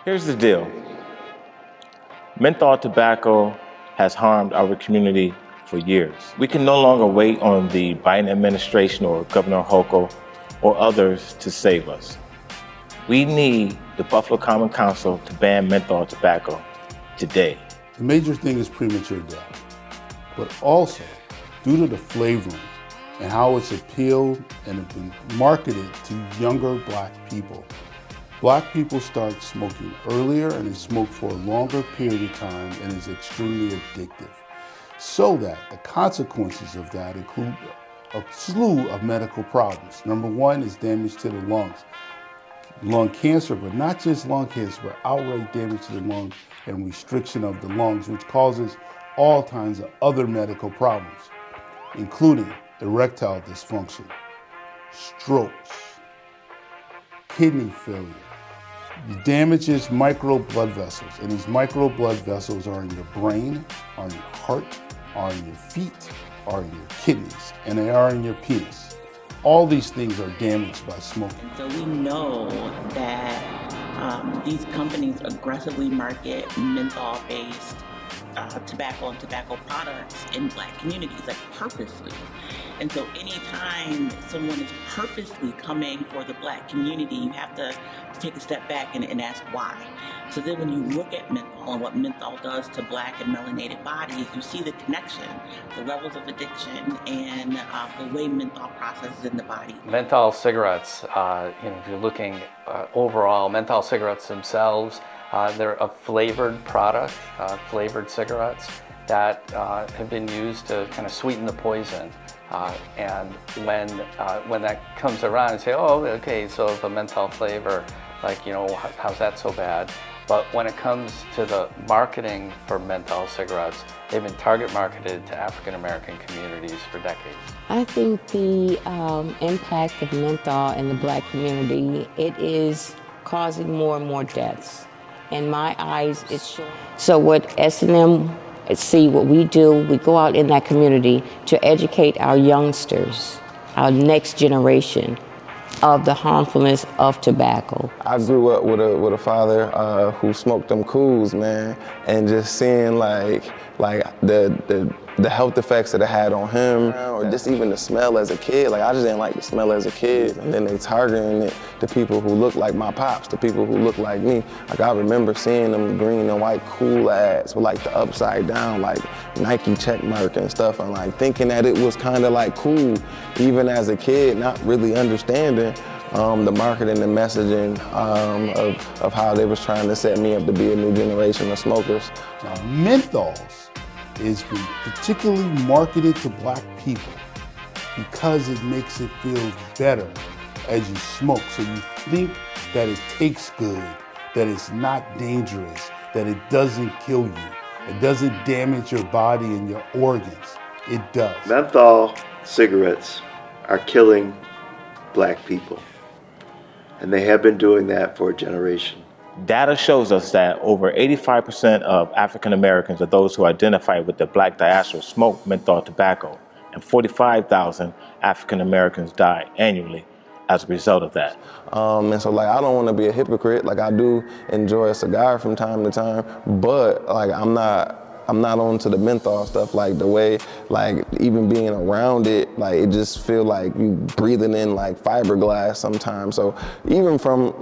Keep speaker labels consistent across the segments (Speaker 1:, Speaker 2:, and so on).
Speaker 1: Here's the deal. Menthol tobacco has harmed our community for years. We can no longer wait on the Biden administration or Governor Hochul or others to save us. We need the Buffalo Common Council to ban menthol tobacco today.
Speaker 2: The major thing is premature death, but also due to the flavoring and how it's appealed and have been marketed to younger Black people. Black people start smoking earlier and they smoke for a longer period of time and is extremely addictive. So that the consequences of that include a slew of medical problems. Number one is damage to the lungs. Lung cancer, but not just lung cancer, but outright damage to the lungs and restriction of the lungs, which causes all kinds of other medical problems, including erectile dysfunction, strokes, kidney failure. It damages micro blood vessels, and these micro blood vessels are in your brain, are in your heart, are in your feet, are in your kidneys, and they are in your penis. All these things are damaged by smoking.
Speaker 3: So we know that these companies aggressively market menthol-based tobacco and tobacco products in Black communities, like purposely. And so anytime someone is purposely coming for the Black community, you have to take a step back and ask why. So then when you look at menthol and what menthol does to Black and melanated bodies, you see the connection, the levels of addiction, and the way menthol processes in the body.
Speaker 4: Menthol cigarettes, if you're looking overall, menthol cigarettes themselves, they're a flavored product, flavored cigarettes that have been used to kind of sweeten the poison. And when that comes around and say, oh, okay, so the menthol flavor, how's that so bad? But when it comes to the marketing for menthol cigarettes, they've been target marketed to African American communities for decades.
Speaker 5: I think the impact of menthol in the Black community, it is causing more and more deaths. In my eyes, it's showing. So what S&M see, what we do, we go out in that community to educate our youngsters, our next generation, of the harmfulness of tobacco.
Speaker 6: I grew up with a father who smoked them cools, man, and just seeing like the health effects that it had on him, or just even the smell as a kid. Like I just didn't like the smell as a kid, and then they targeting it to people who look like my pops, to people who look like me. Like I remember seeing them green and white cool ads with like the upside down, like Nike check mark and stuff, and like thinking that it was kind of like cool, even as a kid, not really understanding the marketing and messaging of how they was trying to set me up to be a new generation of smokers.
Speaker 2: Now, menthols is been particularly marketed to Black people because it makes it feel better as you smoke. So you think that it tastes good, that it's not dangerous, that it doesn't kill you, it doesn't damage your body and your organs. It does.
Speaker 7: Menthol cigarettes are killing Black people, and they have been doing that for a generation.
Speaker 1: Data shows us that over 85% of African Americans are those who identify with the Black diaspora smoke menthol tobacco, and 45,000 African Americans die annually as a result of that.
Speaker 6: And so I don't want to be a hypocrite. Like I do enjoy a cigar from time to time, but like I'm not onto the menthol stuff, like the way, like even being around it, like it just feel like you breathing in like fiberglass sometimes. So even from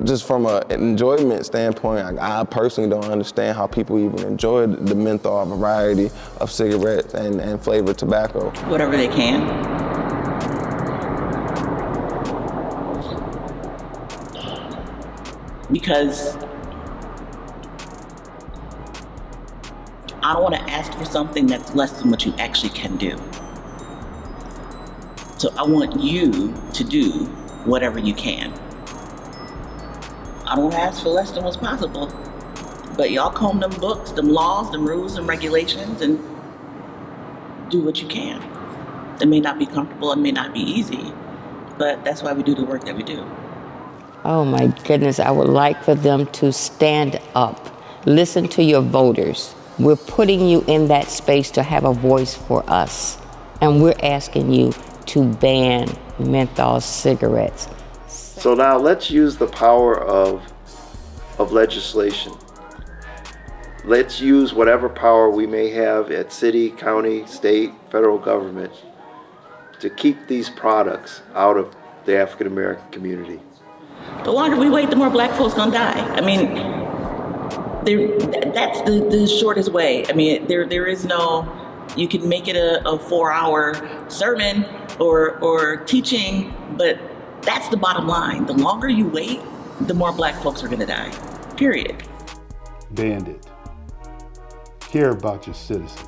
Speaker 6: just from an enjoyment standpoint, I personally don't understand how people even enjoy the menthol variety of cigarettes and flavored tobacco.
Speaker 3: Whatever they can. Because I don't want to ask for something that's less than what you actually can do. So I want you to do whatever you can. I don't ask for less than what's possible, but y'all comb them books, them laws, them rules and regulations, and do what you can. It may not be comfortable, it may not be easy, but that's why we do the work that we do.
Speaker 5: Oh my goodness, I would like for them to stand up, listen to your voters. We're putting you in that space to have a voice for us, and we're asking you to ban menthol cigarettes.
Speaker 7: So now let's use the power of of legislation. Let's use whatever power we may have at city, county, state, federal government to keep these products out of the African American community.
Speaker 3: The longer we wait, the more black folks gonna die. I mean, that's the shortest way. I mean, there is no, you can make it a 4-hour sermon or teaching, but that's the bottom line. The longer you wait, the more black folks are gonna die, period.
Speaker 2: Bandit. Care about your citizens.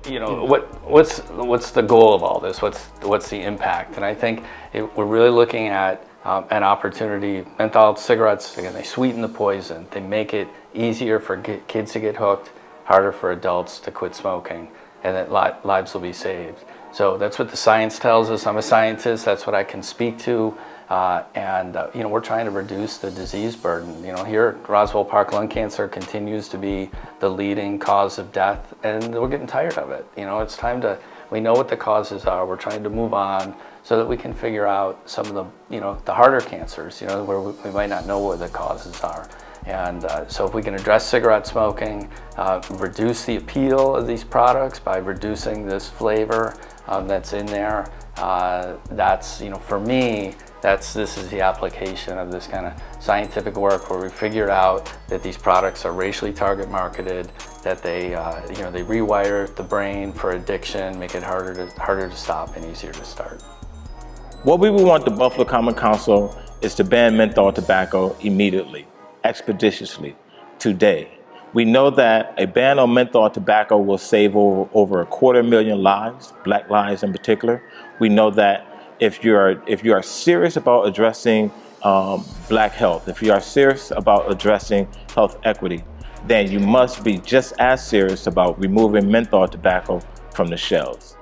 Speaker 4: You know, what's the goal of all this? What's the impact? And I think we're really looking at an opportunity. Menthol cigarettes, again, they sweeten the poison. They make it easier for kids to get hooked, harder for adults to quit smoking, and that lives will be saved. So that's what the science tells us. I'm a scientist. That's what I can speak to. You know, we're trying to reduce the disease burden. You know, here at Roswell Park, lung cancer continues to be the leading cause of death, and we're getting tired of it. You know, it's time to, we know what the causes are. We're trying to move on so that we can figure out some of the, you know, the harder cancers, you know, where we might not know what the causes are. And so if we can address cigarette smoking, reduce the appeal of these products by reducing this flavor that's in there, that's, you know, for me, this is the application of this kind of scientific work where we figured out that these products are racially target marketed, that they, you know, they rewire the brain for addiction, make it harder to stop and easier to start.
Speaker 1: What we would want the Buffalo Common Council is to ban menthol tobacco immediately, expeditiously, today. We know that a ban on menthol tobacco will save over 250,000 lives, black lives in particular. We know that if you are serious about addressing black health, if you are serious about addressing health equity, then you must be just as serious about removing menthol tobacco from the shelves.